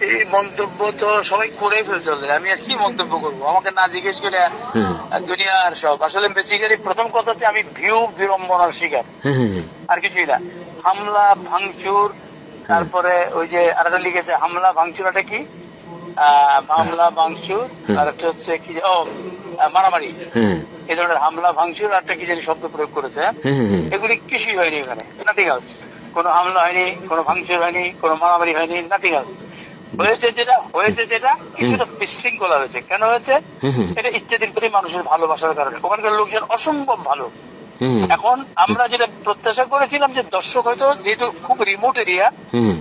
এই মন্তব্য তো সবাই করে ফেলছে, আমি আর কি মন্তব্য করবো, আমাকে না জিজ্ঞেস করে দুনিয়ার সব। আসলে বেসিক্যালি প্রথম কথা হচ্ছে আমি ভিউ বিড়ম্বনার শিকার, আর কিছুই না। হামলা ভাঙচুর, তারপরে ওই যে আরেকটা লিখেছে হামলা ভাঙচুর, এটা কি হামলা ভাঙচুর, আর একটা হচ্ছে কি মারামারি, এই ধরনের হামলা ভাঙচুর আর একটা কি জানি শব্দ প্রয়োগ করেছে। এগুলি কিছুই হয়নি এখানে, নাথিং এলস। কোনো হামলা হয়নি, কোনো ভাঙচুর হয়নি, কোনো মারামারি হয়নি, নাথিং এলস। হয়েছে যেটা কিছুটা বিশৃঙ্খলা হয়েছে। কেন হয়েছে? এটা ইত্যাদির প্রতি মানুষের ভালোবাসার কারণে। ওখানকার লোকজন অসম্ভব ভালো। এখন আমরা যেটা প্রত্যাশা করেছিলাম যে দর্শক হয়তো যেহেতু খুব রিমোট এরিয়া,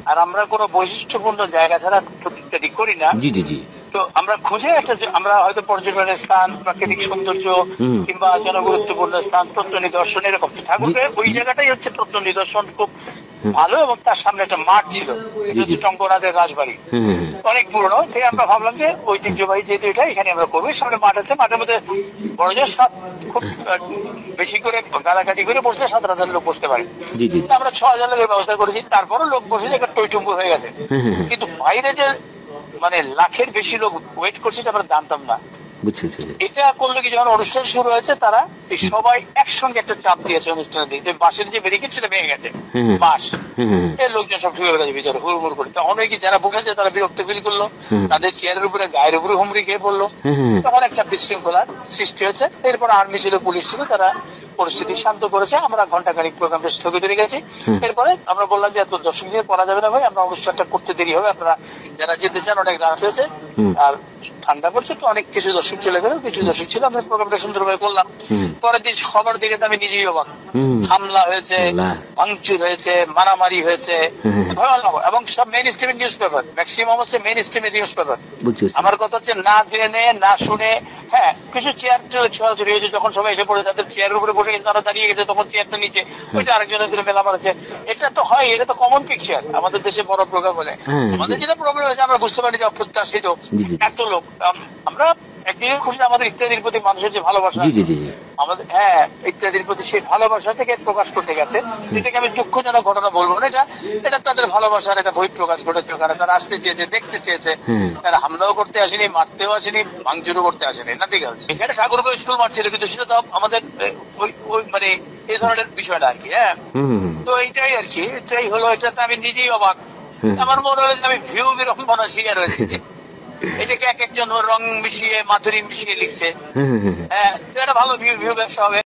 আর আমরা কোনো বৈশিষ্ট্যপূর্ণ জায়গা ছাড়া ইত্যাদি করি না, তো আমরা খুঁজে একটা, আমরা হয়তো পর্যটনের স্থান, প্রাকৃতিক সৌন্দর্য কিংবা জনগুরুত্বপূর্ণ স্থান, তথ্য নিদর্শন, এরকম ঠাকুরের ওই জায়গাটাই হচ্ছে তথ্য নিদর্শন, খুব ভালো। এবং তার সামনে একটা মাঠ ছিল, টঙ্গনাথের রাজবাড়ি, অনেক পুরনো। তাই আমরা ভাবলাম যে ঐতিহ্যবাহী যেহেতু এটা, এখানে আমরা করবো। সামনে মাঠ আছে, মাঠের মধ্যে বড় যে খুব বেশি করে গালাগালি করে বসলে 7,000 লোক বসতে পারে। আমরা 6,000 লোকের ব্যবস্থা করেছি। তারপরও লোক বসে একটা টইটুম্বু হয়ে গেছে। কিন্তু বাইরে যে মানে লাখের বেশি লোক ওয়েট করছে এটা আমরা জানতাম না। এটা করলো কি, যখন অনুষ্ঠান শুরু হয়েছে তারা সবাই একসঙ্গে একটা চাপ দিয়েছে অনুষ্ঠানের দিকে, বাসের যে ব্যারিকেড সেটা ভেঙে গেছে, বাস এর লোকজন সব ঢুকে গেছে ভিতরে হুড়মুড় করে। তখন কি যারা বসেছে তারা বিরক্ত ফিল করলো, তাদের চেয়ারের উপরে গায়ের উপরে হুমড়ি খেয়ে পড়লো। তখন একটা বিশৃঙ্খলার সৃষ্টি হয়েছে। এরপর আর্মি ছিল, পুলিশ ছিল, তারা পরিস্থিতি শান্ত করেছে। আমরা ঘন্টাখানিক প্রোগ্রামটা স্থগিত রেখেছি। এরপরে আমরা বললাম যে এত দর্শক নিয়ে করা যাবে না ভাই, আমরা অনুষ্ঠানটা করতে দেরি হবে, আপনারা যারা যেতে চান, অনেক রাত হয়েছে আর ঠান্ডা পড়ছে, তো অনেক কিছু দর্শক চলে গেল, কিছু দর্শক ছিল, আমরা প্রোগ্রামটা সুন্দরভাবে করলাম। পরের দিন খবর দিকে আমি নিজেই অবাক, হামলা হয়েছে, ভাঙচুর হয়েছে, মারামারি হয়েছে, ভয়ানক। এবং সব মেইন স্ট্রিমের নিউজ পেপার, ম্যাক্সিমাম হচ্ছে মেইন স্ট্রিমের নিউজ পেপার। আমার কথা হচ্ছে না জেনে না শুনে, হ্যাঁ কিছু চেয়ার ছড়াছড়ি হয়েছে, যখন সবাই এসে পড়ে তাদের চেয়ারের উপরে বসে গেছে, তারা দাঁড়িয়ে গেছে, তখন চেয়ারটা নিচে, ওইটা আরেকজনের দিকে মেলা মারছে। এটা তো হয়, এটা তো কমন পিকচার আমাদের দেশে বড় প্রোগ্রাম হলে। আমাদের যেটা প্রবলেম হয়েছে, আমরা বুঝতে পারি যে অপ্রত্যাশিত এত লোক। আমরা একদিকে খুশি আমাদের ইত্যাদির প্রতি মানুষের যে ভালোবাসা, আমাদের ইত্যাদির প্রতি সেই ভালোবাসা থেকে প্রকাশ করতে গেছে। এটাকে আমি দুঃখজনক ঘটনা বলবো না, এটা তাদের ভালোবাসার একটা বহিঃপ্রকাশ ঘটেছে। কারণ তারা আসতে চেয়েছে, দেখতে চেয়েছে, তারা হামলাও করতে আসেনি, মারতেও আসেনি, ভাঙচুরও করতে আসেনি, না ঠিক আছে। এখানে ঠাকুরকে স্কুল মারছিল, কিন্তু সেটা তো আমাদের ওই মানে এই ধরনের বিষয়টা আর কি। তো এইটাই আর কি, এটাই হলো। এটাতে আমি নিজেই অবাক। আমার মনে হলো যে আমি ভিউ বিড়ম্বনার শিকার হয়েছি। এটাকে এক একজন রং মিশিয়ে, মাধুরী মিশিয়ে লিখছে। এটা ভালো ভিউ ব্যবসা হবে।